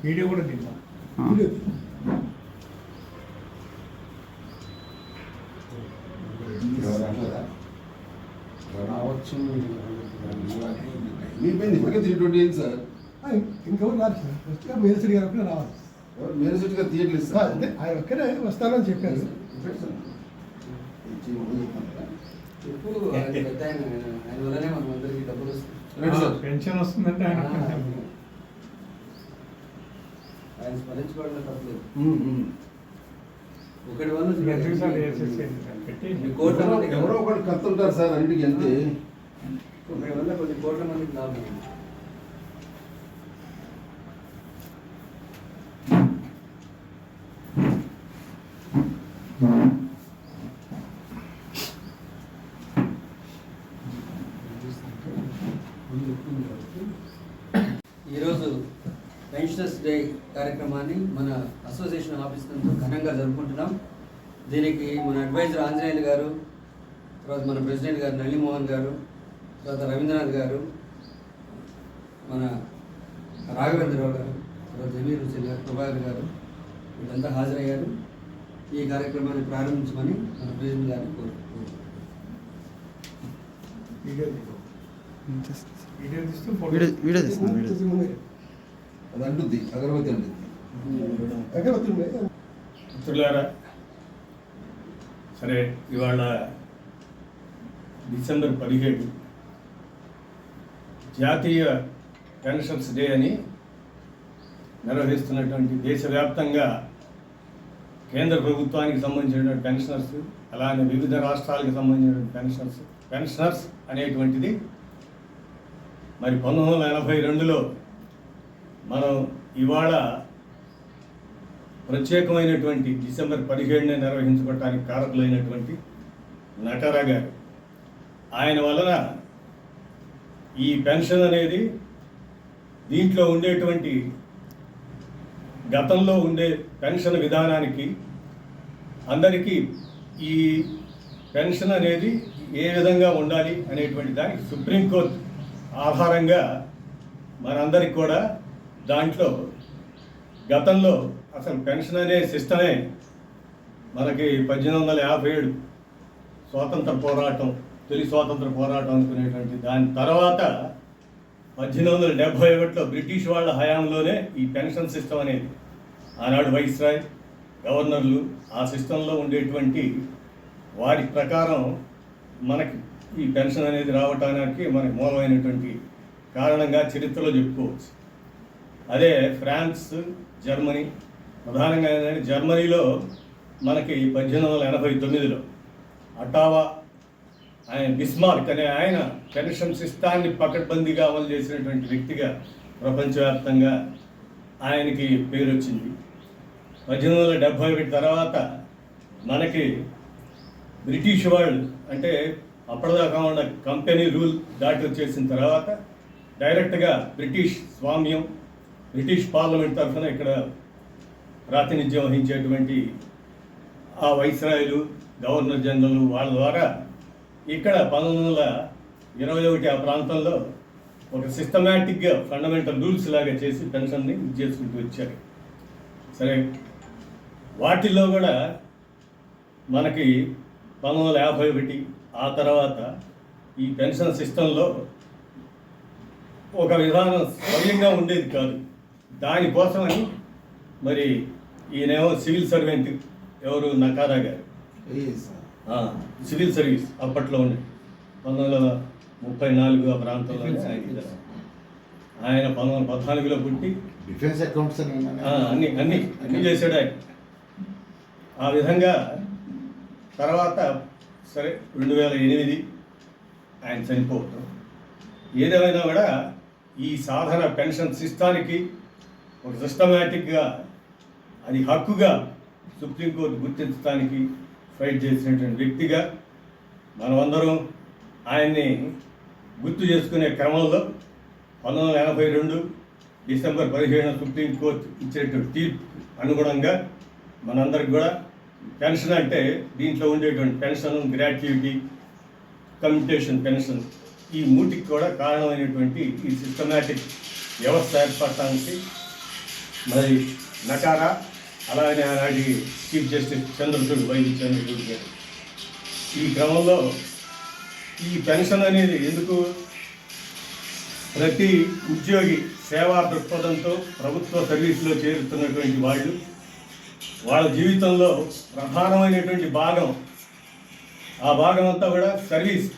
Video కూడా తిన్నా రావచ్చు. మీ పైన ఇప్పటికే 320 అయింది సార్. ఇంకెవరు రాదు సార్. వస్తే మేరసిడి గారు ఒకటే రావాలి. మేరసిడి గారు తీయట్లేదు సార్. అంటే ఆయన ఒక్కడే వస్తానని చెప్పారు. ఆయన వల్లనే మనం అందరికీ డబ్బులు వస్తాయి. పెన్షన్ వస్తుందంటే ఆయన ఆయన స్మరించుకోవడం తప్పలేదు. ఒకటి వల్ల కోట్ల మంది ఎవరో ఒకటి కత్తుంటారు సార్ అన్నిటికీ అంతే. ఒకటి వల్ల కొన్ని కోట్ల మందికి లాభం ఉంది. ఈరోజు పెన్షనర్స్ డే కార్యక్రమాన్ని మన అసోసియేషన్ ఆఫీస్ నందు ఘనంగా జరుపుకుంటున్నాం. దీనికి మన అడ్వైజర్ ఆంజనేయులు గారు, తర్వాత మన ప్రెసిడెంట్ గారు నళిమోహన్ గారు, తర్వాత రవీంద్రనాథ్ గారు, మన రాఘవేంద్రరావు గారు, తర్వాత జమీర్ హుసేన్ గారు, ప్రభాకర్ గారు వీళ్ళంతా హాజరయ్యారు. ఈ కార్యక్రమాన్ని ప్రారంభించమని మన ప్రెసిడెంట్ గారిని కోరుకుంటున్నాం. వీడియో తీస్తున్నాను. అది అంటుంది అగరబత్తి అంటుంది. మిత్రులారా, సరే ఇవాళ డిసెంబర్ 17 జాతీయ పెన్షన్స్ డే అని నిర్వహిస్తున్నటువంటి దేశవ్యాప్తంగా కేంద్ర ప్రభుత్వానికి సంబంధించినటువంటి పెన్షనర్స్, అలానే వివిధ రాష్ట్రాలకు సంబంధించినటువంటి పెన్షనర్స్ అనేటువంటిది మరి 1982లో మనం ఇవాళ ప్రత్యేకమైనటువంటి డిసెంబర్ 17 నిర్వహించుకోవటానికి కారకులైనటువంటి నటారా గారు, ఆయన వలన ఈ పెన్షన్ అనేది దీంట్లో ఉండేటువంటి గతంలో ఉండే పెన్షన్ విధానానికి అందరికీ ఈ పెన్షన్ అనేది ఏ విధంగా ఉండాలి అనేటువంటి దానికి సుప్రీంకోర్టు ఆధారంగా మనందరికి కూడా దాంట్లో గతంలో అసలు పెన్షన్ అనే సిస్టమే మనకి 1857 స్వాతంత్ర పోరాటం, తొలి స్వాతంత్ర పోరాటం అనుకునేటువంటి దాని తర్వాత 1871లో బ్రిటిష్ వాళ్ళ హయాంలోనే ఈ పెన్షన్ సిస్టమ్ అనేది, ఆనాడు వైస్రాయ్ గవర్నర్లు ఆ సిస్టంలో ఉండేటువంటి వారి ప్రకారం మనకి ఈ పెన్షన్ అనేది రావటానికి మనకి మూలమైనటువంటి కారణంగా చరిత్రలో చెప్పుకోవచ్చు. అదే ఫ్రాన్స్, జర్మనీ, ప్రధానంగా ఏంటంటే జర్మనీలో మనకి 1889లో అటావా ఆయన బిస్మార్క్ అనే ఆయన పెన్షన్ సిస్టాన్ని పకడ్బందీగా అమలు చేసినటువంటి వ్యక్తిగా ప్రపంచవ్యాప్తంగా ఆయనకి పేరు వచ్చింది. 1871 తర్వాత మనకి బ్రిటిష్ వాళ్ళు, అంటే అప్పటిదాకా ఉన్న కంపెనీ రూల్ దాటి వచ్చేసిన తర్వాత డైరెక్ట్గా బ్రిటిష్ స్వామ్యం, బ్రిటిష్ పార్లమెంట్ తరఫున ఇక్కడ ప్రాతినిధ్యం వహించేటువంటి ఆ వైస్రాయ్లు, గవర్నర్ జనరల్ వాళ్ళ ద్వారా ఇక్కడ 1921 ఆ ప్రాంతంలో ఒక సిస్టమేటిక్గా ఫండమెంటల్ రూల్స్ లాగా చేసి పెన్షన్ని చేసుకుంటూ వచ్చారు. సరే, వాటిల్లో కూడా మనకి 1951 ఆ తర్వాత ఈ పెన్షన్ సిస్టంలో ఒక విధానం స్వయంగా ఉండేది కాదు. దానికోసమని మరి ఈయనేమో సివిల్ సర్వెంట్, ఎవరు నటారా గారు, సివిల్ సర్వీస్ అప్పట్లో ఉండే 1934 ఆ ప్రాంతంలో ఆయన 1914లో పుట్టి డిఫెన్స్ అకౌంట్స్ అన్నీ చేశాడు ఆయన. ఆ విధంగా తర్వాత సరే 2008 ఆయన చనిపోవటం. ఏదేమైనా కూడా ఈ సాధారణ పెన్షన్ సిస్టానికి ఒక సిస్టమేటిక్గా అది హక్కుగా సుప్రీంకోర్టు గుర్తించడానికి ఫైట్ చేసినటువంటి వ్యక్తిగా మనమందరం ఆయన్ని గుర్తు చేసుకునే క్రమంలో 1982 డిసెంబర్ 17 సుప్రీంకోర్టు ఇచ్చినటువంటి తీర్పు అనుగుణంగా మనందరికి కూడా పెన్షన్ అంటే దీంట్లో ఉండేటువంటి పెన్షన్, గ్రాట్యుటీ, కమ్యూటేషన్ పెన్షన్, ఈ మూటికి కూడా కారణమైనటువంటి ఈ సిస్టమేటిక్ వ్యవస్థ ఏర్పడటానికి మరి నకారా, అలాగే ఆనాటి chief justice Chandrachud, Y V Chandrachud గారు. ఈ క్రమంలో ఈ పెన్షన్ అనేది ఎందుకు, ప్రతి ఉద్యోగి సేవా దృక్పథంతో ప్రభుత్వ సర్వీసులో చేరుతున్నటువంటి వాళ్ళు, వాళ్ళ జీవితంలో ప్రధానమైనటువంటి భాగం, ఆ భాగం అంతా కూడా సర్వీస్.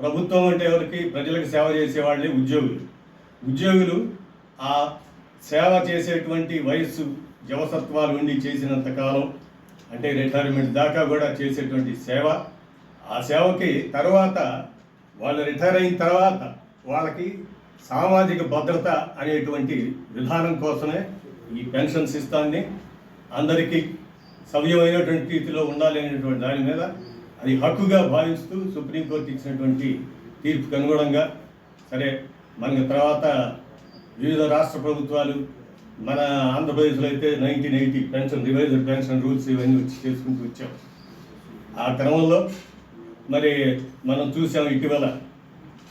ప్రభుత్వం అంటే ఎవరికి? ప్రజలకు సేవ చేసేవాళ్ళే ఉద్యోగులు. ఆ సేవ చేసేటువంటి వయస్సు, జవసత్వాలు ఉండి చేసినంతకాలం, అంటే రిటైర్మెంట్ దాకా కూడా చేసేటువంటి సేవ, ఆ సేవకి తర్వాత వాళ్ళు రిటైర్ అయిన తర్వాత వాళ్ళకి సామాజిక భద్రత అనేటువంటి విధానం కోసమే ఈ పెన్షన్ సిస్టాన్ని అందరికీ సవ్యమైనటువంటి రీతిలో ఉండాలి అనేటువంటి దాని మీద అది హక్కుగా భావిస్తూ సుప్రీంకోర్టు ఇచ్చినటువంటి తీర్పుకు అనుగుణంగా, సరే మనకి తర్వాత వివిధ రాష్ట్ర ప్రభుత్వాలు, మన ఆంధ్రప్రదేశ్లో అయితే 1980 పెన్షన్ రివైజ్డ్ పెన్షన్ రూల్స్ ఇవన్నీ చేసుకుంటూ వచ్చాం. ఆ క్రమంలో మరి మనం చూసాం ఇటీవల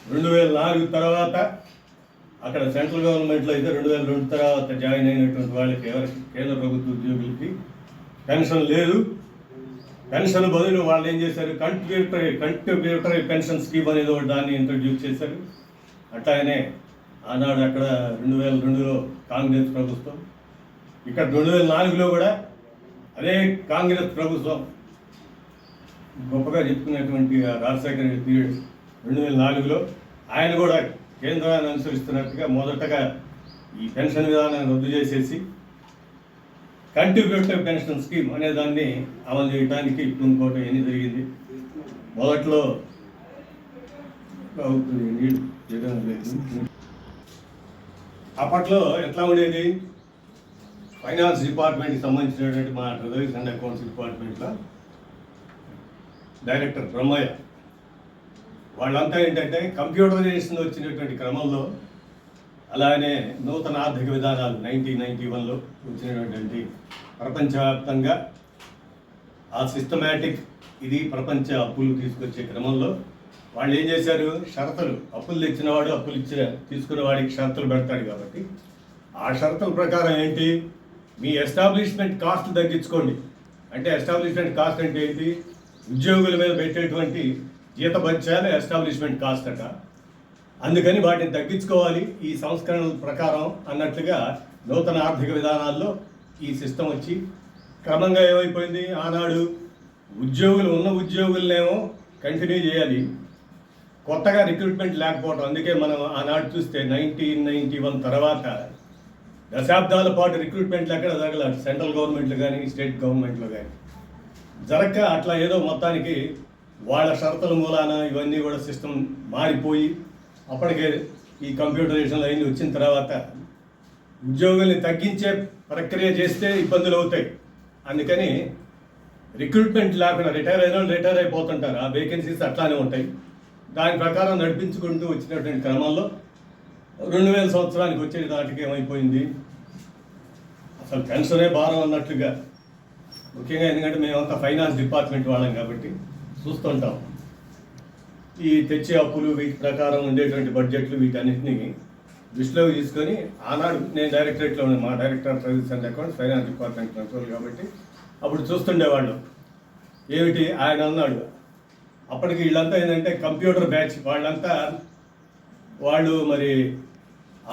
2004 తర్వాత, అక్కడ సెంట్రల్ గవర్నమెంట్లో అయితే 2002 తర్వాత జాయిన్ అయినటువంటి వాళ్ళకి, ఎవరికి? కేంద్ర ప్రభుత్వ ఉద్యోగులకి పెన్షన్ లేదు. పెన్షన్ బదులు వాళ్ళు ఏం చేశారు? కంట్రిబ్యూటరీ పెన్షన్ స్కీమ్ అనేది ఒకటి దాన్ని ఇంట్రడ్యూస్ చేశారు. అట్లాగనే ఆనాడు అక్కడ 2002లో కాంగ్రెస్ ప్రభుత్వం, ఇక్కడ 2004లో కూడా అదే కాంగ్రెస్ ప్రభుత్వం గొప్పగా చెప్పుకునేటువంటి రాజశేఖర పీరియడ్ 2004లో ఆయన కూడా కేంద్రాన్ని అనుసరిస్తున్నట్టుగా మొదటగా ఈ పెన్షన్ విధానాన్ని రద్దు చేసేసి కంట్రిబ్యూటరీ పెన్షన్ స్కీమ్ అనే దాన్ని అమలు చేయడానికి ఇంకోటి ఎన్ని జరిగింది. మొదట్లో అప్పట్లో ఎట్లా ఉండేది? ఫైనాన్స్ డిపార్ట్మెంట్కి సంబంధించినటువంటి మా ట్రెజరీస్ అండ్ అకౌంట్స్ డిపార్ట్మెంట్లో డైరెక్టర్ బ్రహ్మయ్య, వాళ్ళంతా ఏంటంటే కంప్యూటరైజేషన్ వచ్చినటువంటి క్రమంలో, అలానే నూతన ఆర్థిక విధానాలు 1991లో వచ్చినటువంటి ప్రపంచవ్యాప్తంగా ఆ సిస్టమేటిక్ ఇది ప్రపంచ అప్పులు తీసుకొచ్చే క్రమంలో వాళ్ళు ఏం చేశారు? షరతులు, అప్పులు తెచ్చినవాడు అప్పులు తీసుకున్న వాడికి షరతులు పెడతాడు కాబట్టి ఆ షరతుల ప్రకారం ఏంటి? మీ ఎస్టాబ్లిష్మెంట్ కాస్ట్ తగ్గించుకోండి. అంటే ఎస్టాబ్లిష్మెంట్ కాస్ట్ అంటే ఏంటి? ఉద్యోగుల మీద పెట్టేటువంటి జీతభత్యాలు ఎస్టాబ్లిష్మెంట్ కాస్ట్ అట. అందుకని వాటిని తగ్గించుకోవాలి ఈ సంస్కరణల ప్రకారం అన్నట్లుగా నూతన ఆర్థిక విధానాల్లో ఈ సిస్టమ్ వచ్చి క్రమంగా ఏమైపోయింది? ఆనాడు ఉన్న ఉద్యోగులనేమో కంటిన్యూ చేయాలి, కొత్తగా రిక్రూట్మెంట్ లేకపోవడం. అందుకే మనం ఆనాడు చూస్తే 1991 తర్వాత దశాబ్దాల పాటు రిక్రూట్మెంట్లు ఎక్కడ జరగలేదు, సెంట్రల్ గవర్నమెంట్లో కానీ స్టేట్ గవర్నమెంట్లో కానీ జరగక, అట్లా ఏదో మొత్తానికి వాళ్ళ షరతుల మూలాన ఇవన్నీ కూడా సిస్టమ్ మారిపోయి, అప్పటికే ఈ కంప్యూటరైజేషన్ లైన్లు వచ్చిన తర్వాత ఉద్యోగుల్ని తగ్గించే ప్రక్రియ చేస్తే ఇబ్బందులు అవుతాయి. అందుకని రిక్రూట్మెంట్ లేకుండా రిటైర్ అయిపోతుంటారు, ఆ వేకెన్సీస్ అట్లానే ఉంటాయి. దాని ప్రకారం నడిపించుకుంటూ వచ్చినటువంటి క్రమంలో 2000 సంవత్సరానికి వచ్చే దాటికి ఏమైపోయింది? అసలు పెన్షనే భారం అన్నట్లుగా, ముఖ్యంగా ఎందుకంటే మేమంతా ఫైనాన్స్ డిపార్ట్మెంట్ వాళ్ళం కాబట్టి చూస్తుంటాం. ఈ తెచ్చే అప్పులు వీటి ప్రకారం ఉండేటువంటి బడ్జెట్లు వీటన్నిటిని దృష్టిలోకి తీసుకొని, ఆనాడు నేను డైరెక్టరేట్లో మా director treasuries and accounts finance department control కాబట్టి అప్పుడు చూస్తుండేవాళ్ళు. ఏమిటి ఆయన అన్నాడు, అప్పటికి వీళ్ళంతా ఏంటంటే కంప్యూటర్ బ్యాచ్ వాళ్ళు మరి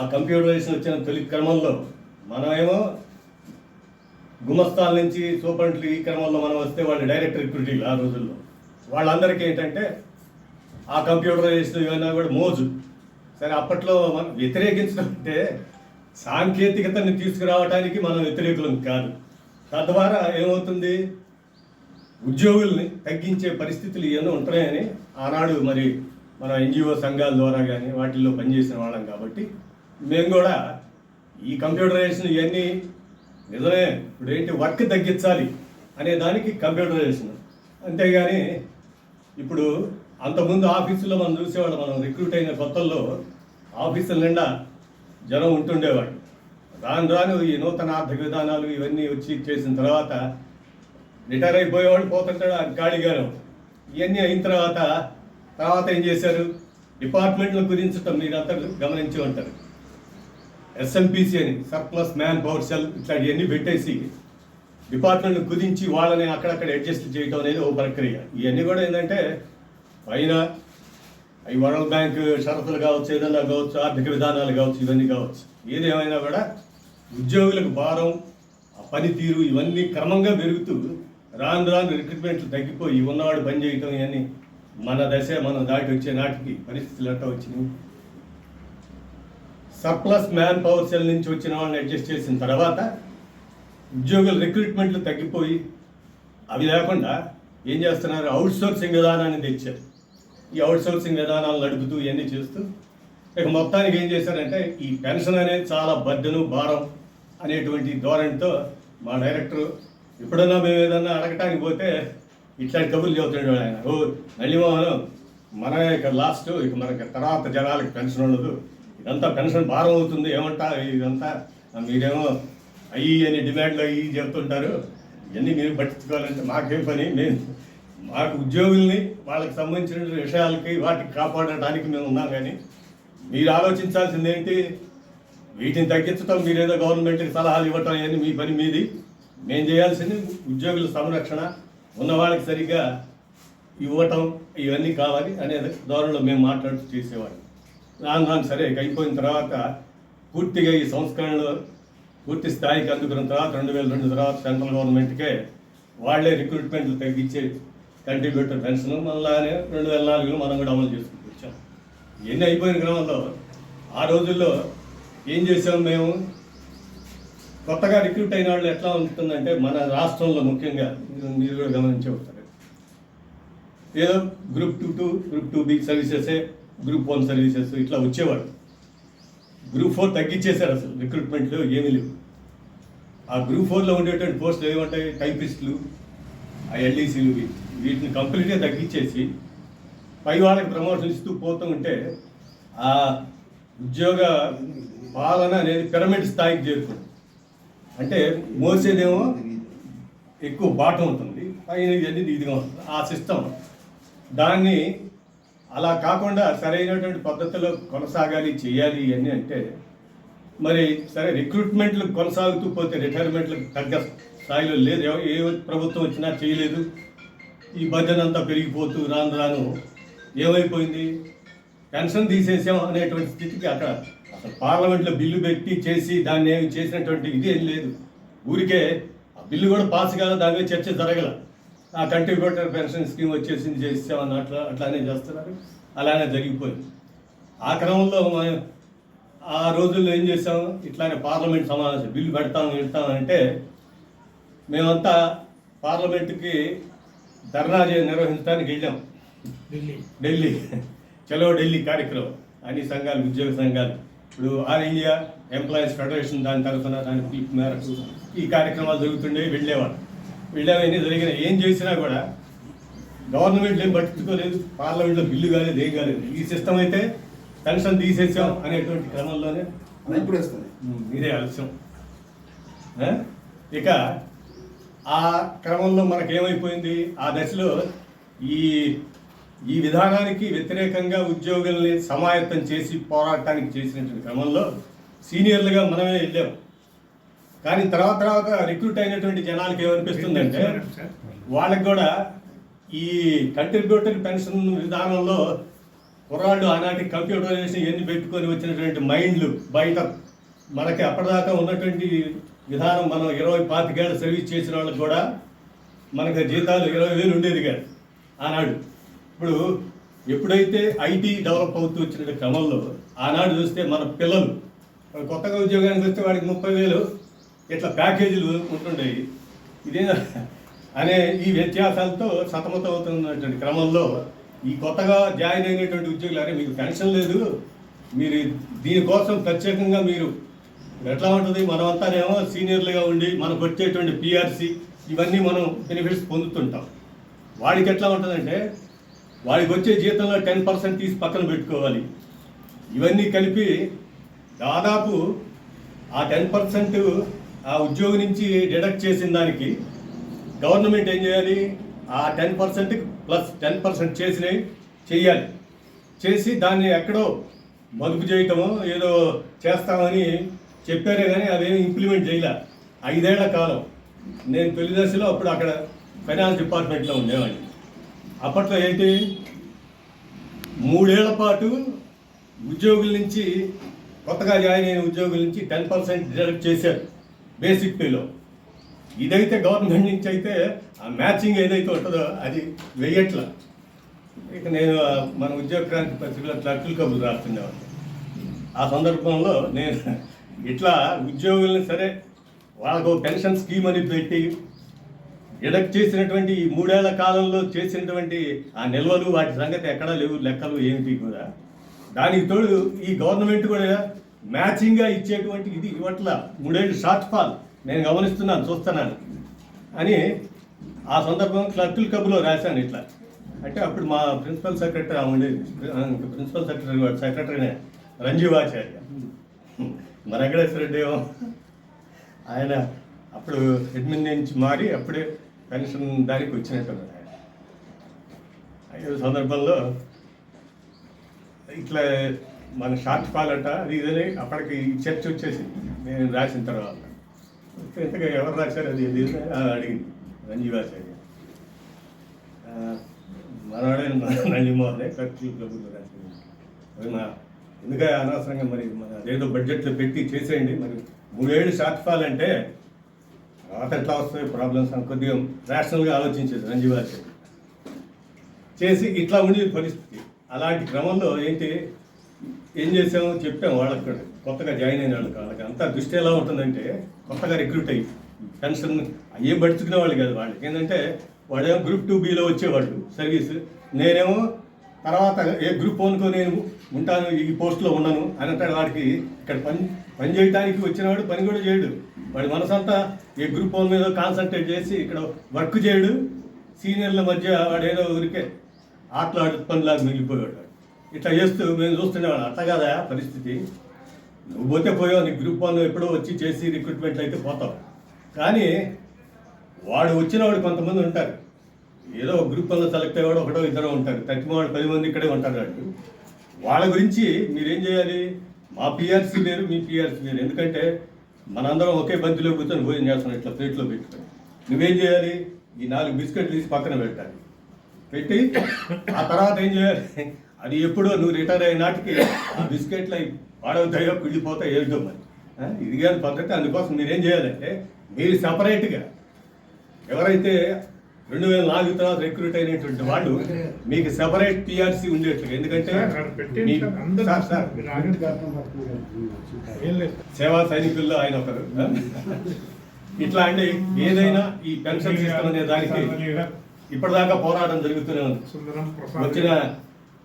ఆ కంప్యూటరైజేషన్ వచ్చిన తొలి క్రమంలో మనమేమో గుమస్తాల నుంచి సూపరింట్లు ఈ క్రమంలో మనం వస్తే వాళ్ళు డైరెక్ట్ రిక్రూటింగ్. ఆ రోజుల్లో వాళ్ళందరికీ ఏంటంటే ఆ కంప్యూటరైజేషన్ ఇవన్నీ కూడా మోజు. సరే, అప్పట్లో మనం వ్యతిరేకించడం అంటే సాంకేతికతని తీసుకురావడానికి మనం వ్యతిరేకులం కాదు. తద్వారా ఏమవుతుంది? ఉద్యోగుల్ని తగ్గించే పరిస్థితులు ఇవన్నీ ఉంటాయని ఆనాడు మరి మన ఎన్జిఓ సంఘాల ద్వారా కానీ వాటిల్లో పనిచేసిన వాళ్ళం కాబట్టి మేము కూడా ఈ కంప్యూటరైజేషన్ ఇవన్నీ నిజమే, ఇప్పుడు ఏంటి వర్క్ తగ్గించాలి అనే దానికి కంప్యూటరైజేషన్. అంతేగాని ఇప్పుడు అంతకుముందు ఆఫీసులో మనం చూసేవాళ్ళం, మనం రిక్రూట్ అయిన కొత్తల్లో ఆఫీసుల నిండా జనం ఉంటుండేవాడు. రాను ఈ నూతన ఆర్థిక విధానాలు ఇవన్నీ వచ్చి చేసిన తర్వాత రిటైర్ అయిపోయేవాడు పోతుంటాడు ఖాళీగాను. ఇవన్నీ అయిన తర్వాత ఏం చేశారు? డిపార్ట్మెంట్లు కుదించటం మీరంతా గమనించి ఉంటారు. ఎస్ఎంపిసి అని సర్ప్లస్ మ్యాన్ పవర్ సెల్ ఇట్లాంటివన్నీ పెట్టేసి డిపార్ట్మెంట్ కుదించి వాళ్ళని అక్కడక్కడ అడ్జస్ట్ చేయడం అనేది ఒక ప్రక్రియ. ఇవన్నీ కూడా ఏంటంటే పైన ఈ వరల్డ్ బ్యాంక్ షరతులు కావచ్చు, ఏదైనా కావచ్చు, ఆర్థిక విధానాలు కావచ్చు, ఇవన్నీ కావచ్చు. ఏదేమైనా కూడా ఉద్యోగులకు భారం, ఆ పనితీరు ఇవన్నీ క్రమంగా పెరుగుతూ రాను రాను రిక్రూట్మెంట్లు తగ్గిపోయి ఉన్నవాడు పని చేయటం ఇవన్నీ మన దశ మనం దాటి వచ్చే నాటికి పరిస్థితులు ఎట్లా వచ్చినాయి. సర్ప్లస్ మ్యాన్ పవర్ సెల్ నుంచి వచ్చిన వాళ్ళని అడ్జస్ట్ చేసిన తర్వాత ఉద్యోగుల రిక్రూట్మెంట్లు తగ్గిపోయి అవి లేకుండా ఏం చేస్తున్నారు, అవుట్ సోర్సింగ్ విధానాన్ని తెచ్చారు. ఈ అవుట్ సోర్సింగ్ విధానాలు నడుపుతూ ఇవన్నీ చేస్తూ ఇక మొత్తానికి ఏం చేశారంటే ఈ పెన్షన్ అనేది చాలా బర్డెను, భారం అనేటువంటి ధోరణితో మా డైరెక్టరు ఎప్పుడన్నా మేము ఏదన్నా అడగటానికి పోతే ఇట్లాంటి కబుర్లు చెబుతుండే ఆయన. ఓ నల్లిమోహన్ మన ఇక లాస్ట్ ఇక మనకి తర్వాత జనాలకి పెన్షన్ ఉండదు, ఇదంతా పెన్షన్ భారం అవుతుంది, ఏమంటా ఇదంతా మీరేమో అయ్యి అని డిమాండ్లు అయ్యి చెప్తుంటారు, ఇవన్నీ మీరు పట్టించుకోవాలంటే మాకేం పని, మేము మాకు ఉద్యోగుల్ని వాళ్ళకి సంబంధించిన విషయాలకి వాటికి కాపాడటానికి మేము ఉన్నాం. కానీ మీరు ఆలోచించాల్సింది ఏంటి, వీటిని తగ్గించడం, మీరేదో గవర్నమెంట్కి సలహాలు ఇవ్వటం అవన్నీ మీ పని మీది. మేము చేయాల్సింది ఉద్యోగుల సంరక్షణ, ఉన్న వాళ్ళకి సరిగ్గా ఇవ్వటం ఇవన్నీ కావాలి అనేది ధోరణిలో మేము మాట్లాడుతూ చేసేవాళ్ళం. రాను సరే అయిపోయిన తర్వాత పూర్తిగా ఈ సంస్కరణలు పూర్తి స్థాయికి అందుకున్న తర్వాత 2002 తర్వాత సెంట్రల్ గవర్నమెంట్కే వాళ్లే రిక్రూట్మెంట్లు తగ్గించే కంట్రిబ్యూటర్ పెన్షన్ మళ్ళీ 2004లో మనం కూడా అమలు చేసుకుంటూ వచ్చాం. ఇవన్నీ అయిపోయిన క్రమంలో ఆ రోజుల్లో ఏం చేసాం మేము, కొత్తగా రిక్రూట్ అయిన వాళ్ళు ఎట్లా ఉంటుందంటే మన రాష్ట్రంలో ముఖ్యంగా మీరు కూడా గమనించే ఉంటారు, ఏదో గ్రూప్ 2 గ్రూప్ 2B సర్వీసెసే, గ్రూప్ 1 సర్వీసెస్ ఇట్లా వచ్చేవాడు. గ్రూప్ 4 తగ్గించేశారు, అసలు రిక్రూట్మెంట్లు ఏమీ లేవు. ఆ గ్రూప్ 4లో ఉండేటువంటి పోస్టులు ఏమంటాయి, టైపిస్టులు, ఆ ఎల్డీసీలు, వీటిని కంప్లీట్గా తగ్గించేసి పై వాళ్ళకి ప్రమోషన్ ఇస్తూ పోతూ ఉంటే ఆ ఉద్యోగ పాలన అనేది పిరమిడ్ స్థాయికి చేరుతుంది. అంటే మోసేదేమో ఎక్కువ బాటం ఉంటుంది, పైన ఇవన్నీ ఇదిగా ఉంటుంది ఆ సిస్టమ్. దాన్ని అలా కాకుండా సరైనటువంటి పద్ధతిలో కొనసాగాలి, చేయాలి ఇవన్నీ అంటే మరి సరే రిక్రూట్మెంట్లు కొనసాగుతూ పోతే రిటైర్మెంట్లకు తగ్గ స్థాయిలో లేదు, ఏ ప్రభుత్వం వచ్చినా చేయలేదు. ఈ బడ్జెట్ అంతా పెరిగిపోతూ రాను ఏమైపోయింది, పెన్షన్ తీసేసాం అనేటువంటి స్థితికి అక్కడ అసలు పార్లమెంట్లో బిల్లు పెట్టి చేసి దాన్ని ఏమి చేసినటువంటి ఇది ఏం లేదు. ఊరికే ఆ బిల్లు కూడా పాస్ కాదు, దాని మీద చర్చ జరగల. ఆ కంట్రిబ్యూటర్ పెన్షన్ స్కీమ్ వచ్చేసింది, చేసామని అట్లానే చేస్తున్నారు, అలానే జరిగిపోయింది. ఆ క్రమంలో ఆ రోజుల్లో ఏం చేసాము, ఇట్లానే పార్లమెంట్ సమావేశం బిల్లు పెడతామంటే మేమంతా పార్లమెంటుకి ధర్నా నిర్వహించడానికి వెళ్ళాం. ఢిల్లీ చలో ఢిల్లీ కార్యక్రమం, అన్ని సంఘాలు, ఉద్యోగ సంఘాలు, ఇప్పుడు ఆల్ ఇండియా ఎంప్లాయీస్ ఫెడరేషన్ దాని తరఫున దాని పిలుపు మేరకు ఈ కార్యక్రమాలు జరుగుతుండే వెళ్ళామని జరిగిన ఏం చేసినా కూడా గవర్నమెంట్ ఏం పట్టించుకోలేదు, పార్లమెంట్లో బిల్లు కాలేదు, ఏం కాలేదు. ఈ సిస్టమ్ అయితే పెన్షన్ తీసేసాం అనేటువంటి క్రమంలోనే ఇప్పుడు వేస్తుంది మీరే ఆలస్యం. ఇక ఆ క్రమంలో మనకేమైపోయింది, ఆ దశలో ఈ విధానానికి వ్యతిరేకంగా ఉద్యోగుల్ని సమాయత్తం చేసి పోరాటానికి చేసినటువంటి క్రమంలో సీనియర్లుగా మనమే వెళ్ళాం. కానీ తర్వాత రిక్రూట్ అయినటువంటి జనాలకి ఏమనిపిస్తుందంటే వాళ్ళకి కూడా ఈ కంట్రిబ్యూటర్ పెన్షన్ విధానంలో కుర్రాళ్ళు ఆనాటి కంప్యూటరైజేషన్ ఎన్ని పెట్టుకొని వచ్చినటువంటి మైండ్లు బయట మనకి అప్పటిదాకా ఉన్నటువంటి విధానం, మనం 20-25 ఏళ్ళ సర్వీస్ చేసిన వాళ్ళకి కూడా మనకి జీతాలు 20,000 ఉండేది కాదు ఆనాడు. ఇప్పుడు ఎప్పుడైతే ఐటీ డెవలప్ అవుతూ వచ్చిన క్రమంలో ఆనాడు చూస్తే మన పిల్లలు కొత్తగా ఉద్యోగానికి వస్తే వాడికి 30,000 ఇట్లా ప్యాకేజీలు ఉంటుండేవి. ఇదే అనే ఈ వ్యత్యాసాలతో సతమతం అవుతున్నటువంటి క్రమంలో ఈ కొత్తగా జాయిన్ అయినటువంటి ఉద్యోగులు, అరే మీకు పెన్షన్ లేదు, మీరు దీనికోసం ప్రత్యేకంగా మీరు ఎట్లా ఉంటుంది, మనమంతానేమో సీనియర్లుగా ఉండి మనకు వచ్చేటువంటి పిఆర్సీ ఇవన్నీ మనం బెనిఫిట్స్ పొందుతుంటాం. వాడికి ఎట్లా ఉంటుందంటే వాడికి వచ్చే జీతంలో 10% తీసి పక్కన పెట్టుకోవాలి. ఇవన్నీ కలిపి దాదాపు ఆ 10% ఆ ఉద్యోగి నుంచి డిడక్ట్ చేసిన దానికి గవర్నమెంట్ ఏం చేయాలి, ఆ 10% ప్లస్ 10% చేసినవి చేయాలి. చేసి దాన్ని ఎక్కడో మదుపు చేయటమో ఏదో చేస్తామని చెప్పారే కానీ అవేమి ఇంప్లిమెంట్ చేయలే. 5 ఏళ్ల కాలం నేను తొలి దశలో అప్పుడు అక్కడ ఫైనాన్స్ డిపార్ట్మెంట్లో ఉండేవాడిని. అప్పట్లో ఏంటి 3 ఏళ్ల పాటు ఉద్యోగుల నుంచి, కొత్తగా జాయిన్ అయిన ఉద్యోగుల నుంచి 10% డిడక్ట్ చేశారు బేసిక్ పేలో. ఇదైతే గవర్నమెంట్ నుంచి అయితే ఆ మ్యాచింగ్ ఏదైతే ఉంటుందో అది వెయ్యట్ల. ఇక నేను మన ఉద్యోగ క్రాంతి పత్రికలో క్లర్కుల కబుర్లు రాస్తుండేవాడిని. ఆ సందర్భంలో నేను ఇట్లా ఉద్యోగుల్ని సరే వాళ్ళకు పెన్షన్ స్కీమ్ అని పెట్టి డిడక్ట్ చేసినటువంటి ఈ 3 ఏళ్ల కాలంలో చేసినటువంటి ఆ నిల్వలు వాటి సంగతి ఎక్కడా లేవు, లెక్కలు ఏమిటి కూడా. దానికి తోడు ఈ గవర్నమెంట్ కూడా మ్యాచింగ్గా ఇచ్చేటువంటి ఇది ఇవట్ల 3 ఏళ్ళు షార్ట్ ఫాల్ నేను గమనిస్తున్నాను, చూస్తున్నాను అని ఆ సందర్భం క్లర్కుల కబుర్లో రాశాను ఇట్లా. అంటే అప్పుడు మా ప్రిన్సిపల్ సెక్రటరీ ఉండేది, ప్రిన్సిపల్ సెక్రటరీనే రంజీవాచార్య, మన వెంకటేశ్వర రెడ్డి ఏమో ఆయన అప్పుడు అడ్మిన్ నుంచి మారి అప్పుడే పెన్షన్ దానికి వచ్చినట్టున్నారు ఆయన. ఈ సందర్భంలో ఇట్లా మన షార్ట్ ఫాల్ అంట అది ఇదని అప్పటికి చర్చ వచ్చేసింది నేను రాసిన తర్వాత. ఇంతగా ఎవరు రాశారు అది ఇది అడిగింది రంజీవాచార్య. మనవాడే నందిమోహనే క్లర్కుల కబుర్లో రాసింది. అది మా ఎందుకంటే అనవసరంగా మరి మన ఏదో బడ్జెట్లో పెట్టి చేసేయండి, మరి 3 ఏళ్ళు షార్ట్ ఫాల్ అంటే తర్వాత ఎట్లా వస్తాయి ప్రాబ్లమ్స్ అని కొద్దిగా రేషనల్గా ఆలోచించేది రంజీవాచార్య. చేసి ఇట్లా ఉండేది పరిస్థితి. అలాంటి క్రమంలో ఏం చేసామో చెప్పాము వాళ్ళకి కూడా, కొత్తగా జాయిన్ అయిన వాళ్ళకి అంతా దృష్టి ఎలా ఉంటుందంటే కొత్తగా రిక్రూట్ అయ్యి పెన్షన్ ఏం పడుచుకునే వాళ్ళు కాదు. వాళ్ళకి ఏంటంటే వాడేమో గ్రూప్ 2Bలో వచ్చేవాళ్ళు సర్వీస్, నేనేమో తర్వాత ఏ గ్రూప్ 1కో నేను ఉంటాను ఈ పోస్ట్లో ఉన్నాను అని అంటే వాడికి ఇక్కడ పని చేయడానికి వచ్చినవాడు పని కూడా చేయడు. వాడి మనసంతా ఏ గ్రూప్ 1 మీద కాన్సన్ట్రేట్ చేసి ఇక్కడ వర్క్ చేయడు. సీనియర్ల మధ్య వాడు ఏదో ఊరికే ఆటలాడు పనిలాగా మిగిలిపోయాడు. ఇట్లా చేస్తూ మేము చూస్తుండేవాడు. అట్లా కాదా పరిస్థితి, నువ్వు పోతే పోయావు, నీ గ్రూప్ 1 ఎప్పుడో వచ్చి చేసి రిక్రూట్మెంట్లు అయితే పోతావు. కానీ వాడు వచ్చినవాడు కొంతమంది ఉంటారు, ఏదో గ్రూప్ 1లో సెలెక్ట్ అయ్యేవాడు ఒకటో ఇద్దరు ఉంటారు, 10 మంది ఇక్కడే ఉంటారు. వాళ్ళు వాళ్ళ గురించి మీరేం చేయాలి, మా పిఆర్సీ వేరు మీ పిఆర్సీ వేరు. ఎందుకంటే మనందరం ఒకే బంతిలో కూర్చొని భోజనం చేస్తున్నాం ఇట్లా ప్లేట్లో పెట్టుకొని. నువ్వేం చేయాలి, ఈ 4 బిస్కెట్లు తీసి పక్కన పెట్టాలి, పెట్టి ఆ తర్వాత ఏం చేయాలి, అది ఎప్పుడో నువ్వు రిటైర్ అయిన నాటికి ఆ బిస్కెట్లు అవి పాడవుతాయో కుళ్ళిపోతాయో ఏమిటో మరి. ఇది కాదు పద్ధతి. అందుకోసం మీరేం చేయాలంటే మీరు సపరేట్గా ఎవరైతే 2004 తర్వాత రిక్రూట్ అయినటువంటి వాళ్ళు మీకు సెపరేట్ పిఆర్సీ ఉండేట్లుగా. ఎందుకంటే సేవా సైనికుల్లో ఆయన ఒకరు. ఇట్లా అంటే ఏదైనా ఈ పెన్షన్ సిస్టమ్ అనే దానికి ఇప్పటిదాకా పోరాటం జరుగుతూనే ఉంది. వచ్చిన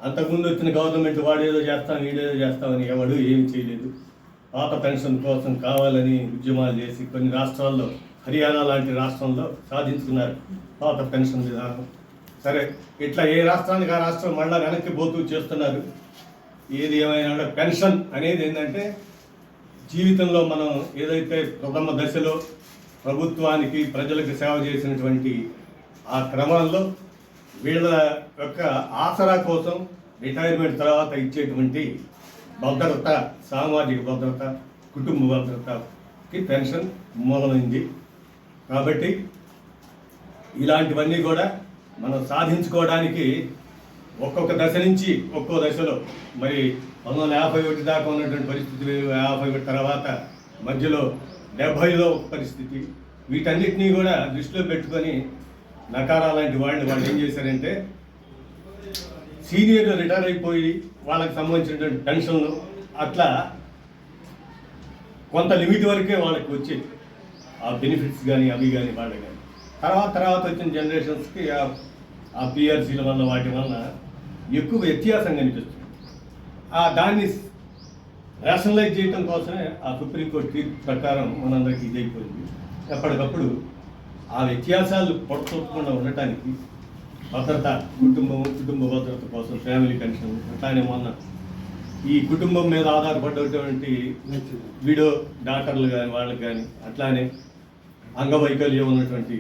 అంతకుముందు వచ్చిన గవర్నమెంట్ వాడేదో చేస్తాం వీడేదో చేస్తామని ఎవడు ఏమి చేయలేదు. పాత పెన్షన్ కోసం కావాలని ఉద్యమాలు చేసి కొన్ని రాష్ట్రాల్లో, హర్యానా లాంటి రాష్ట్రంలో సాధించుకున్నారు పాత పెన్షన్ విధానం. సరే ఇట్లా ఏ రాష్ట్రానికి ఆ రాష్ట్రం మళ్ళా వెనక్కి పోతూ చేస్తున్నారు. ఏది ఏమైనా పెన్షన్ అనేది ఏంటంటే జీవితంలో మనం ఏదైతే ప్రథమ దశలో ప్రభుత్వానికి ప్రజలకు సేవ చేసినటువంటి ఆ క్రమంలో వీళ్ళ యొక్క ఆసరా కోసం రిటైర్మెంట్ తర్వాత ఇచ్చేటువంటి భద్రత, సామాజిక భద్రత, కుటుంబ భద్రతకి పెన్షన్ మూలమైంది. కాబట్టి ఇలాంటివన్నీ కూడా మనం సాధించుకోవడానికి ఒక్కొక్క దశ నుంచి ఒక్కో దశలో మరి 1951 దాకా ఉన్నటువంటి పరిస్థితి వేరు, 51 తర్వాత మధ్యలో 70లో పరిస్థితి. వీటన్నిటినీ కూడా దృష్టిలో పెట్టుకొని నకారా లాంటి వాళ్ళు ఏం చేశారంటే సీనియర్లు రిటైర్ అయిపోయి వాళ్ళకి సంబంధించినటువంటి పెన్షన్లు అట్లా కొంత లిమిట్ వరకే వాళ్ళకి వచ్చేది ఆ బెనిఫిట్స్ కానీ అవి కానీ వాళ్ళు కానీ. తర్వాత వచ్చిన జనరేషన్స్కి ఆ పిఆర్సీల వల్ల వాటి వల్ల ఎక్కువ వ్యత్యాసం కనిపిస్తుంది. దాన్ని రేషనలైజ్ చేయడం కోసమే ఆ సుప్రీంకోర్టు తీర్పు ప్రకారం మనందరికీ ఇది అయిపోయింది. ఎప్పటికప్పుడు ఆ వ్యత్యాసాలు పొడచకుండా ఉండటానికి భద్రత, కుటుంబ భద్రత కోసం ఫ్యామిలీ పెన్షన్, అట్లానే మొన్న ఈ కుటుంబం మీద ఆధారపడేటువంటి విడో డాక్టర్లు కానీ వాళ్ళకి కానీ, అట్లానే అంగవైకల్యం ఉన్నటువంటి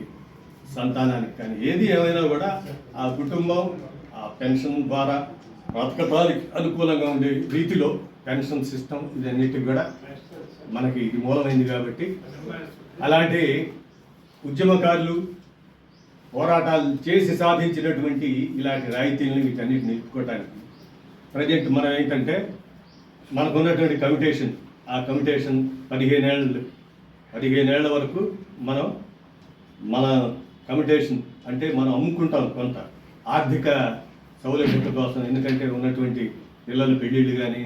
సంతానానికి కానీ, ఏది ఏమైనా కూడా ఆ కుటుంబం ఆ పెన్షన్ ద్వారా బ్రతకడానికి అనుకూలంగా ఉండే రీతిలో పెన్షన్ సిస్టమ్ ఇదన్నిటికి కూడా మనకి ఇది మూలమైంది కాబట్టి అలాంటి ఉద్యమకారులు పోరాటాలు చేసి సాధించినటువంటి ఇలాంటి రాయితీలను వీటన్నిటిని నిలుపుకోవటానికి ప్రజెంట్ మనం ఏంటంటే మనకున్నటువంటి కమిటేషన్, ఆ కమిటేషన్ 15 ఏళ్ళ వరకు మన కమిటేషన్ అంటే మనం అమ్ముకుంటాం కొంత ఆర్థిక సౌలభ్యత కోసం. ఎందుకంటే ఉన్నటువంటి పిల్లల పెళ్ళిళ్ళు కానీ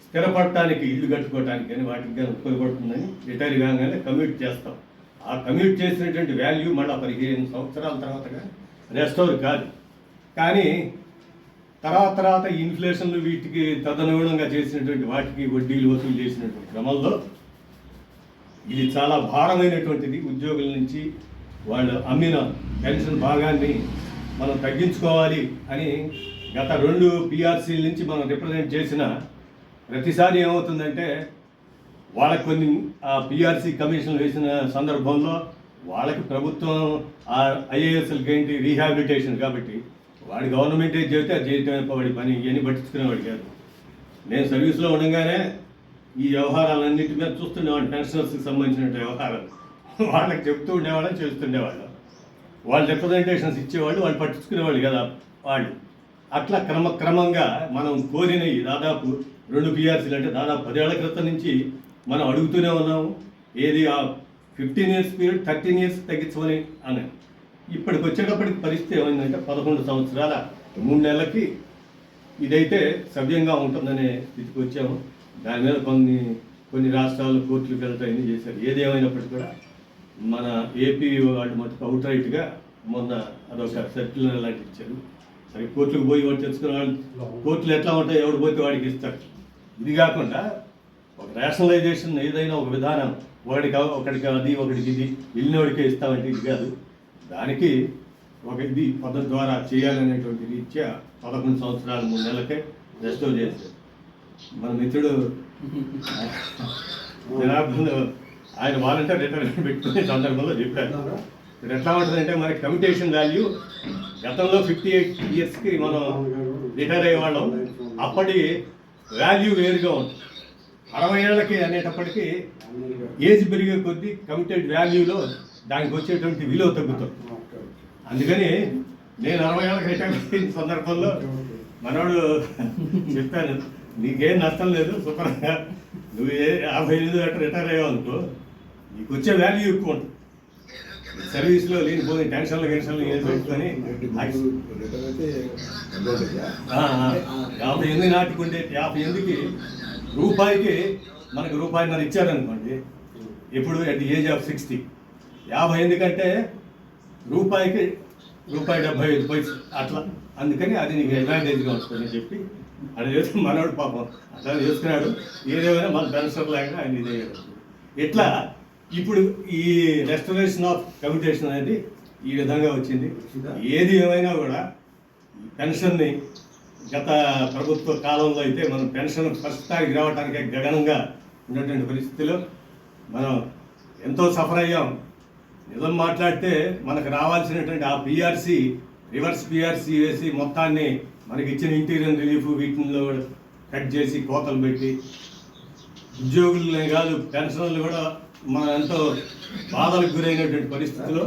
స్థిరపడటానికి ఇల్లు కట్టుకోవటానికి కానీ వాటికి కానీ ఉపయోగపడుతుందని రిటైర్ కాగానే కమ్యూట్ చేస్తాం. ఆ కమ్యూట్ చేసినటువంటి వాల్యూ మళ్ళీ 15 సంవత్సరాల తర్వాత రెస్టోర్ కాదు. కానీ తర్వాత ఇన్ఫ్లేషన్లు వీటికి తదనుగుణంగా చేసినటువంటి వాటికి వడ్డీలు వసూలు చేసినటువంటి క్రమంలో ఇది చాలా భారమైనటువంటిది. ఉద్యోగుల నుంచి వాళ్ళు అమ్మిన పెన్షన్ భాగాన్ని మనం తగ్గించుకోవాలి అని గత 2 PRCల నుంచి మనం రిప్రజెంట్ చేసిన ప్రతిసారి ఏమవుతుందంటే వాళ్ళకి కొన్ని ఆ PRC కమిషన్లు వేసిన సందర్భంలో వాళ్ళకి ప్రభుత్వం ఆ IASలకి ఏంటి రీహాబిలిటేషన్ కాబట్టి వాడి గవర్నమెంట్ ఏది చెబితే అది చేయటం వాడి పని ఇవన్నీ పట్టించుకునేవాడు కాదు. నేను సర్వీస్లో ఉండగానే ఈ వ్యవహారాలన్నింటి మీద చూస్తుండేవాడిని. పెన్షనర్స్కి సంబంధించిన వ్యవహారాలు వాళ్ళకి చెప్తూ ఉండేవాళ్ళని చేస్తుండేవాళ్ళు. వాళ్ళు రిప్రజెంటేషన్స్ ఇచ్చేవాళ్ళు, వాళ్ళు పట్టించుకునేవాళ్ళు కదా వాళ్ళు. అట్లా క్రమంగా మనం కోరినవి దాదాపు 2 PRCలు అంటే దాదాపు 10 ఏళ్ల క్రితం నుంచి మనం అడుగుతూనే ఉన్నాము. ఏది ఆ 15 years పీరియడ్ 13 years తగ్గించమని అని. ఇప్పటికి వచ్చేటప్పటికి పరిస్థితి ఏమైందంటే 11 సంవత్సరాల 3 నెలలకి ఇదైతే సవ్యంగా ఉంటుందనే స్థితికి వచ్చాము. దాని మీద కొన్ని రాష్ట్రాలు కోర్టులకు వెళ్తాయని చేశారు. ఏది ఏమైనప్పటికీ కూడా మన ఏపీ వాళ్ళు మటుకు అవుట్ రైట్గా మొన్న అదొక సర్క్యులర్ లాంటి ఇచ్చారు. సరే కోర్టులకు పోయి వాడు తెచ్చుకున్న వాళ్ళు కోర్టులు ఎట్లా ఉంటాయి, ఎవడు పోతే వాడికి ఇస్తారు. ఇది కాకుండా ఒక రేషనలైజేషన్ ఏదైనా ఒక విధానం ఒకటికి అది ఒకటికి ఇది వెళ్ళినోడికే ఇస్తామంటే ఇది కాదు. దానికి ఒక ఇది పద్ధతి ద్వారా చేయాలనేటువంటి రీత్యా 11 సంవత్సరాలు 3 నెలలకే రెస్టోర్ చేశారు. మన మిత్రుడు ఆయన వాలంటీర్ రిటైర్మెంట్ పెట్టుకునే సందర్భంలో చెప్పారు. ఇది ఎట్లా ఉంటుందంటే మనకి కమిటేషన్ వాల్యూ గతంలో 58 yearsకి మనం రిటైర్ అయ్యేవాళ్ళం. అప్పటి వాల్యూ వేరుగా ఉంటుంది. 60 ఏళ్ళకి అనేటప్పటికీ ఏజ్ పెరిగే కొద్దీ కమిటెడ్ వాల్యూలో దానికి వచ్చేటువంటి విలువ తగ్గుతుంది. అందుకని నేను 60 ఏళ్ళకి రిటైర్ అయిన సందర్భంలో మనోడు చెప్పాను, నీకేం నష్టం లేదు, శుభ్రంగా నువ్వు 55 గంట రిటైర్ అయ్యావు అనుకో, నీకు వచ్చే వాల్యూ ఎక్కువ ఉంటుంది. సర్వీస్లో లేనిపోయి టెన్షన్లు ఏది పెట్టుకొని 58 నాటికి ఉండే 58కి రూపాయికి మనకు ₹1.50 ఇచ్చారనుకోండి. ఇప్పుడు అట్ ది ఏజ్ ఆఫ్ 60 58 కంటే రూపాయికి ₹1.75 అట్లా. అందుకని అది నీకు అడ్వాంటేజ్గా ఉంటుందని చెప్పి అది చేస్తే మనోడు పాపం అట్లా చేసుకున్నాడు. ఏదేమైనా మన పెన్షన్ లాగా ఆయన ఇదేయాడు. ఇట్లా ఇప్పుడు ఈ రెస్టరేషన్ ఆఫ్ కమిటేషన్ అనేది ఈ విధంగా వచ్చింది. ఏది ఏమైనా కూడా పెన్షన్ని గత ప్రభుత్వ కాలంలో అయితే మనం పెన్షన్ ఫస్ట్ తారీఖు రావడానికి గగనంగా ఉన్నటువంటి పరిస్థితిలో మనం ఎంతో సఫర్ అయ్యాం. నిజం మాట్లాడితే మనకు రావాల్సినటువంటి ఆ PRC రివర్స్ PRC వేసి మొత్తాన్ని మనకి ఇచ్చిన ఇంటీరియర్ రిలీఫ్ వీటిలో కట్ చేసి కోతలు పెట్టి ఉద్యోగులనే కాదు పెన్షన్లు కూడా మనం ఎంతో బాధలకు గురైనటువంటి పరిస్థితిలో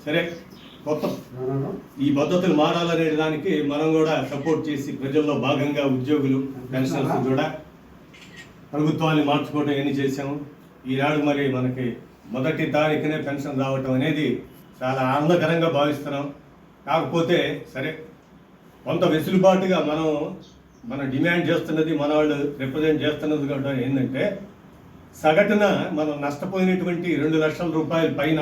సరే కొత్త ఈ పద్ధతులు మారాలనే దానికి మనం కూడా సపోర్ట్ చేసి ప్రజల్లో భాగంగా ఉద్యోగులు పెన్షనర్స్ కూడా ప్రభుత్వాన్ని మార్చుకోవడం ఎన్ని చేశాము. ఈనాడు మరి మనకి 1వ తారీఖునే పెన్షన్ రావటం అనేది చాలా ఆనందకరంగా భావిస్తున్నాం. కాకపోతే సరే కొంత వెసులుబాటుగా మనం డిమాండ్ చేస్తున్నది, మన వాళ్ళు రిప్రజెంట్ చేస్తున్నది కూడా ఏంటంటే సగటున మనం నష్టపోయినటువంటి ₹2 లక్షల పైన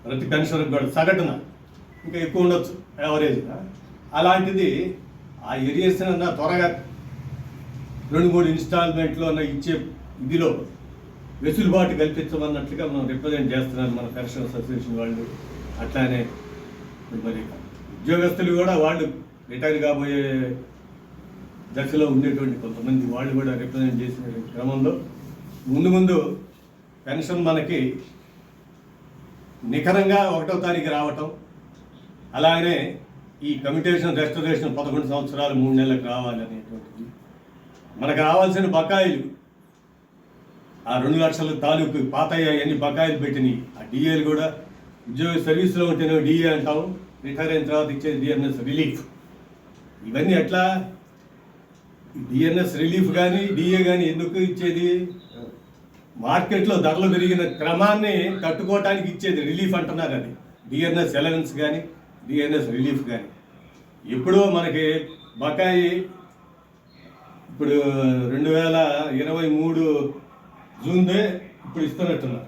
ప్రతి పెన్షన్కి కూడా సగటున, ఇంకా ఎక్కువ ఉండొచ్చు యావరేజ్గా, అలాంటిది ఆ ఏరియాస్ త్వరగా 2-3 ఇన్స్టాల్మెంట్లో ఇచ్చే ఇదిలో వెసులుబాటు కల్పించమన్నట్లుగా మనం రిప్రజెంట్ చేస్తున్నారు మన పెన్షన్ అసోసియేషన్ వాళ్ళు. అట్లానే మరి ఉద్యోగస్తులు కూడా వాళ్ళు రిటైర్ కాబోయే దశలో ఉండేటువంటి కొంతమంది వాళ్ళు కూడా రిప్రజెంట్ చేసిన క్రమంలో ముందు పెన్షన్ మనకి నికరంగా 1వ తారీఖు రావటం, అలాగే ఈ కమిటేషన్ రెస్టరేషన్ 11 సంవత్సరాలు 3 నెలలకు రావాలనేటువంటిది. మనకు రావాల్సిన బకాయిలు ఆ 2 లక్షల తాలూకు పాతయ్య ఎన్ని బకాయిలు పెట్టినాయి. ఆ డిఏలు కూడా ఉద్యోగ సర్వీస్లో ఉంటేనే డిఏ అంటాం, రిటైర్ అయిన తర్వాత ఇచ్చేది డిఎన్ఎస్ రిలీఫ్. ఇవన్నీ ఎట్లా డిఎన్ఎస్ రిలీఫ్ కానీ డిఏ కానీ ఎందుకు ఇచ్చేది? మార్కెట్లో ధరలు పెరిగిన క్రమాన్ని తట్టుకోవటానికి ఇచ్చేది రిలీఫ్ అంటున్నారు. అది డిఎన్ఎస్ అలవెన్స్ కానీ డిఎన్ఎస్ రిలీఫ్ కానీ. ఎప్పుడో మనకి బకాయి ఇప్పుడు 2023 జూన్దే ఇప్పుడు ఇస్తున్నట్టున్నారు,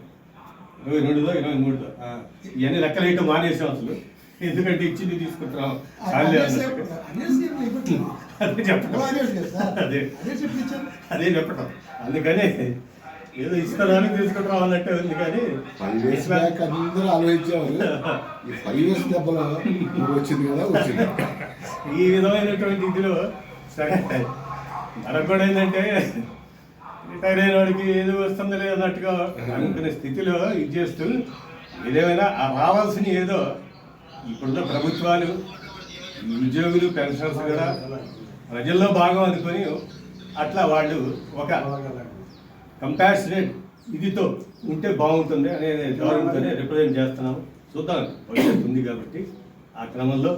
22దో 23దో. ఇవన్నీ లెక్కలేయటం మానేసాం అసలు, ఎందుకంటే ఇచ్చింది తీసుకుంటున్నాం చాలే అన్నట్టు. అదే చెప్పడం అదే చెప్పటం అందుకని ఏదో ఇస్తారని తీసుకుంటున్నాం అన్నట్టే ఉంది. కానీ 5 years బ్యాక్ అందరూ ఆలోచించేవారు, ఈ 5 years దెబ్బలో వచ్చింది కదా వచ్చింది. ఈ విధమైనటువంటి ఇదిలో సరే మనకు కూడా ఏంటంటే రిటైర్ అయిన వాడికి ఏదో వస్తుంది లేదన్నట్టుగా అనుకునే స్థితిలో ఇది చేస్తూ ఏదేమైనా ఆ రావాల్సిన ఏదో ఇప్పుడున్న ప్రభుత్వాలు, ఉద్యోగులు, పెన్షనర్స్ కూడా ప్రజల్లో భాగం అనుకొని అట్లా వాళ్ళు ఒక కంపాషనేట్ ఇదితో ఉంటే బాగుంటుంది అనే ధోరణితోనే రిప్రజెంట్ చేస్తున్నాం. చూద్దాం, భవిష్యత్తు ఉంది కాబట్టి ఆ క్రమంలో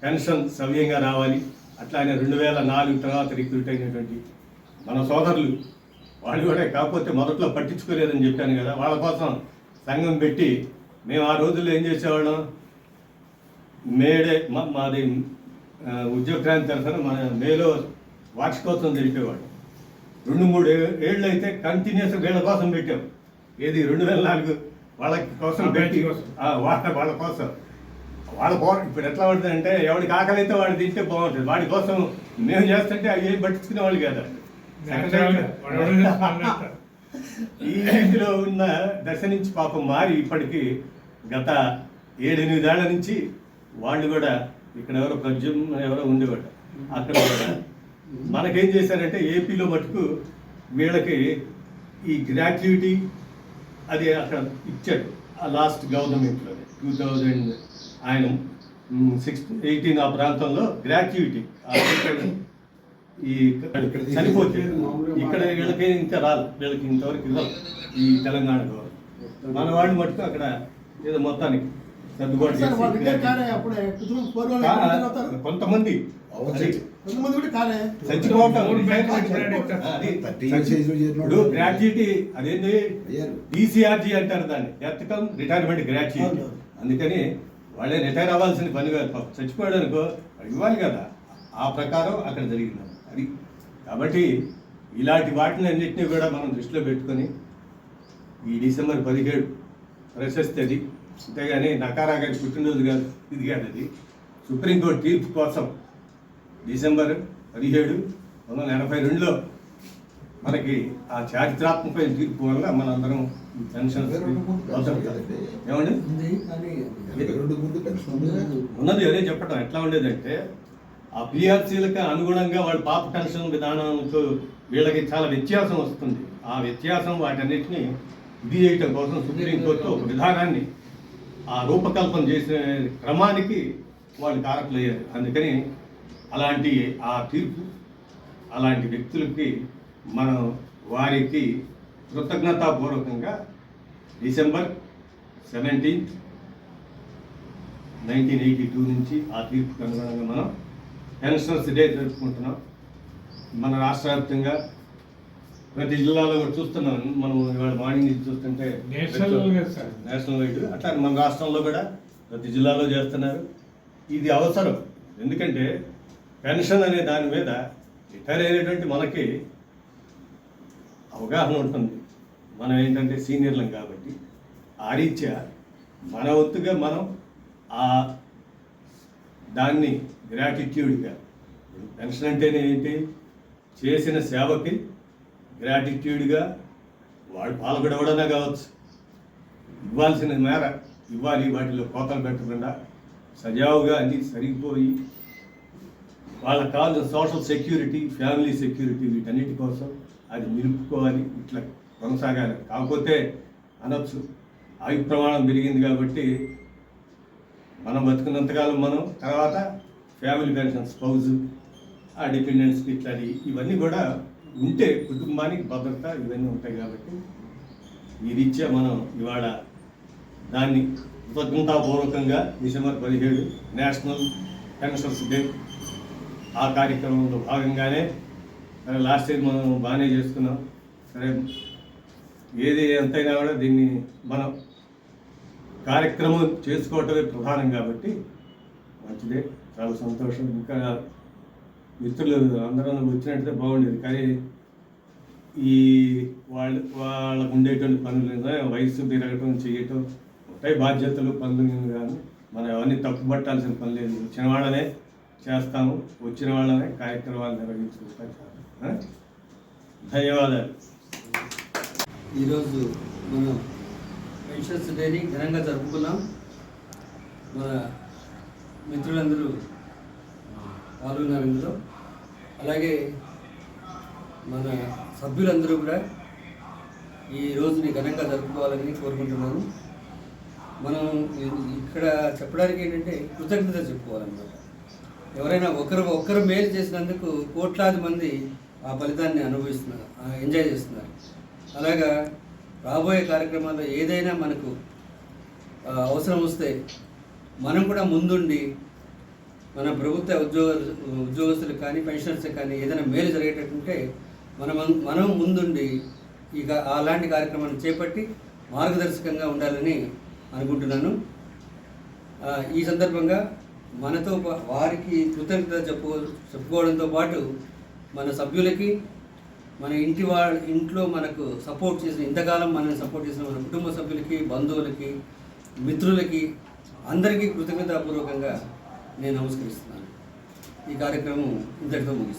పెన్షన్ సవ్యంగా రావాలి. అట్లానే 2004 తర్వాత రిక్రూట్ అయినటువంటి మన సోదరులు వాళ్ళు కూడా కాకపోతే మొదట్లో పట్టించుకోలేదని చెప్పాను కదా, వాళ్ళ కోసం సంఘం పెట్టి మేము ఆ రోజుల్లో ఏం చేసేవాళ్ళం, మాది ఉద్యోగ క్రాంతి తరఫున మన మేలో వార్షికోత్సవం జరిపేవాడు. 2-3 ఏళ్ళు అయితే కంటిన్యూస్ వీళ్ళ కోసం పెట్టాం. ఏది 2004 వాళ్ళ కోసం పెట్టి వాళ్ళ కోసం ఇప్పుడు ఎట్లా ఉంటుంది అంటే ఎవరికి ఆకలి అయితే వాడు తింటే బాగుంటుంది. వాడి కోసం మేము చేస్తుంటే అవి ఏం పట్టించుకునే వాళ్ళు కదా. ఈ ఇంటిలో ఉన్న దశ నుంచి పాపం మారి ఇప్పటికి గత 7-8 ఏళ్ల నుంచి వాళ్ళు కూడా ఇక్కడ ఎవరో ప్రజ్యం ఎవరో ఉండేవాడు. అక్కడ కూడా మనకేం చేశారంటే ఏపీలో మటుకు వీళ్ళకి ఈ గ్రాట్యుటీ అది అక్కడ ఇచ్చాడు. ఆ లాస్ట్ గవర్నమెంట్లో 2000 ఆయన 18 ఆ ప్రాంతంలో గ్రాట్యుటీ ఈ చనిపోతే ఇక్కడ వీళ్ళకి ఇంకా రాదు, వీళ్ళకి ఇంతవరకు ఇవ్వాలి ఈ తెలంగాణ గవర్నమెంట్. మన వాళ్ళు మటుకు అక్కడ ఏదో మొత్తానికి సర్దుబాటు చేసి కొంతమంది ఇప్పుడు గ్రాట్యుటీ అదేంటి డిసిఆర్జీ అంటారు దాన్ని, డెత్ కమ్ రిటైర్మెంట్ గ్రాట్యుటీ. అందుకని వాళ్ళే రిటైర్ అవ్వాల్సిన పని కాదు, చచ్చిపోయాడు అనుకో ఇవ్వాలి కదా. ఆ ప్రకారం అక్కడ జరిగింది అది. కాబట్టి ఇలాంటి వాటిని అన్నింటినీ కూడా మనం దృష్టిలో పెట్టుకొని ఈ డిసెంబర్ 17 ప్రశస్తి అది, అంతేగాని నకారా గారి పుట్టినరోజు కాదు, ఇది కాదు. అది సుప్రీంకోర్టు తీర్పు కోసం డిసెంబర్ 17, 1982లో మనకి ఆ చారిత్రాత్మకమైన తీర్పు వల్ల మనందరం పెన్షన్ ఏమండి ఉన్నది. అదే చెప్పటం ఎట్లా ఉండేదంటే ఆ పిఆర్సీలకు అనుగుణంగా వాళ్ళ పాత పెన్షన్ విధానాలకు వీళ్ళకి చాలా వ్యత్యాసం వస్తుంది. ఆ వ్యత్యాసం వాటన్నిటిని ఇది చేయటం కోసం సుప్రీంకోర్టు ఒక విధానాన్ని ఆ రూపకల్పన చేసే క్రమానికి వాళ్ళు కారకులయ్యారు. అందుకని అలాంటి ఆ తీర్పు అలాంటి వ్యక్తులకి మనం వారికి కృతజ్ఞతాపూర్వకంగా డిసెంబర్ 17, 1982 నుంచి ఆ తీర్పుకు అనుగుణంగా మనం పెన్షనర్స్ డే జరుపుకుంటున్నాం. మన రాష్ట్ర వ్యాప్తంగా ప్రతి జిల్లాలో కూడా చూస్తున్నాం. మనం ఇవాళ మార్నింగ్ నుంచి చూస్తుంటే నేషనల్ వైడ్ అట్లా మన రాష్ట్రంలో కూడా ప్రతి జిల్లాలో చేస్తున్నారు. ఇది అవసరం, ఎందుకంటే పెన్షన్ అనే దాని మీద రిటైర్ అయినటువంటి మనకి అవగాహన ఉంటుంది. మనం ఏంటంటే సీనియర్లం కాబట్టి ఆ రీత్యా మన వంతుగా మనం ఆ దాన్ని గ్రాటిట్యూడ్గా, పెన్షన్ అంటేనే ఏంటి, చేసిన సేవకి గ్రాటిట్యూడ్గా వాడు పాల్గొనవడనే కావచ్చు, ఇవ్వాల్సిన మేర ఇవ్వాలి, వాటిలో కోతలు పెట్టకుండా సజావుగా అన్నీ సరిగిపోయి వాళ్ళకి కావాల్సిన సోషల్ సెక్యూరిటీ, ఫ్యామిలీ సెక్యూరిటీ వీటన్నిటి కోసం అది నిలుపుకోవాలి, ఇట్లా కొనసాగాలి. కాకపోతే అనొచ్చు ఆయుష్ ప్రమాణం పెరిగింది కాబట్టి మనం బతుకున్నంతకాలం మనం తర్వాత ఫ్యామిలీ పెన్షన్, స్పౌజ్, ఆ డిపెండెన్స్కి ఇట్లా ఇవన్నీ కూడా ఉంటే కుటుంబానికి భద్రత ఇవన్నీ ఉంటాయి కాబట్టి ఈ రీత్యా మనం ఇవాళ దాన్ని కృతజ్ఞతాపూర్వకంగా డిసెంబర్ 17 నేషనల్ పెన్షన్స్ డే ఆ కార్యక్రమంలో భాగంగానే సరే లాస్ట్ ఇయర్ మనం బాగానే చేసుకున్నాం. సరే ఏది ఎంతైనా కూడా దీన్ని మనం కార్యక్రమం చేసుకోవటమే ప్రధానం కాబట్టి మంచిదే, చాలా సంతోషం. ఇంకా మిత్రులు అందరూ వచ్చినట్టే బాగుండేది, కానీ ఈ వాళ్ళకు ఉండేటువంటి పనులు వయసు తిరగటం చేయటం ఉంటాయి, బాధ్యతలు పనులు కానీ మనం అవన్నీ తప్పు పట్టాల్సిన పని లేదు. వచ్చిన వాళ్ళనే చేస్తాము, వచ్చిన వాళ్ళనే కార్యక్రమాలు నిర్వహించుకుంటాం. ధన్యవాదాలు. ఈరోజు మనం పెన్షన్స్ డేని ఘనంగా జరుపుకున్నాం. మన మిత్రులందరూ పాల్గొన్నారు ఇందులో. అలాగే మన సభ్యులందరూ కూడా ఈ రోజుని ఘనంగా జరుపుకోవాలని కోరుకుంటున్నాను. మనం ఇక్కడ చెప్పడానికి ఏంటంటే కృతజ్ఞత చెప్పుకోవాలన్నమాట. ఎవరైనా ఒక్కరు మేలు చేసినందుకు కోట్లాది మంది ఆ ఫలితాన్ని అనుభవిస్తున్నారు, ఎంజాయ్ చేస్తున్నారు. అలాగా రాబోయే కార్యక్రమాల్లో ఏదైనా మనకు అవసరం వస్తే మనం కూడా ముందుండి మన ప్రభుత్వ ఉద్యోగస్తులకు కానీ పెన్షనర్స్కి కానీ ఏదైనా మేలు జరిగేటట్టుంటే మనం ముందుండి ఇక అలాంటి కార్యక్రమాన్ని చేపట్టి మార్గదర్శకంగా ఉండాలని అనుకుంటున్నాను. ఈ సందర్భంగా మనతో వారికి కృతజ్ఞత చెప్పుకోవడంతో పాటు మన సభ్యులకి, మన ఇంట్లో మనకు సపోర్ట్ చేసిన, ఇంతకాలం మనల్ని సపోర్ట్ చేసిన మన కుటుంబ సభ్యులకి, బంధువులకి, మిత్రులకి అందరికీ కృతజ్ఞతాపూర్వకంగా నేను నమస్కరిస్తున్నాను. ఈ కార్యక్రమం ఇంతటితో ముగిస్తాను.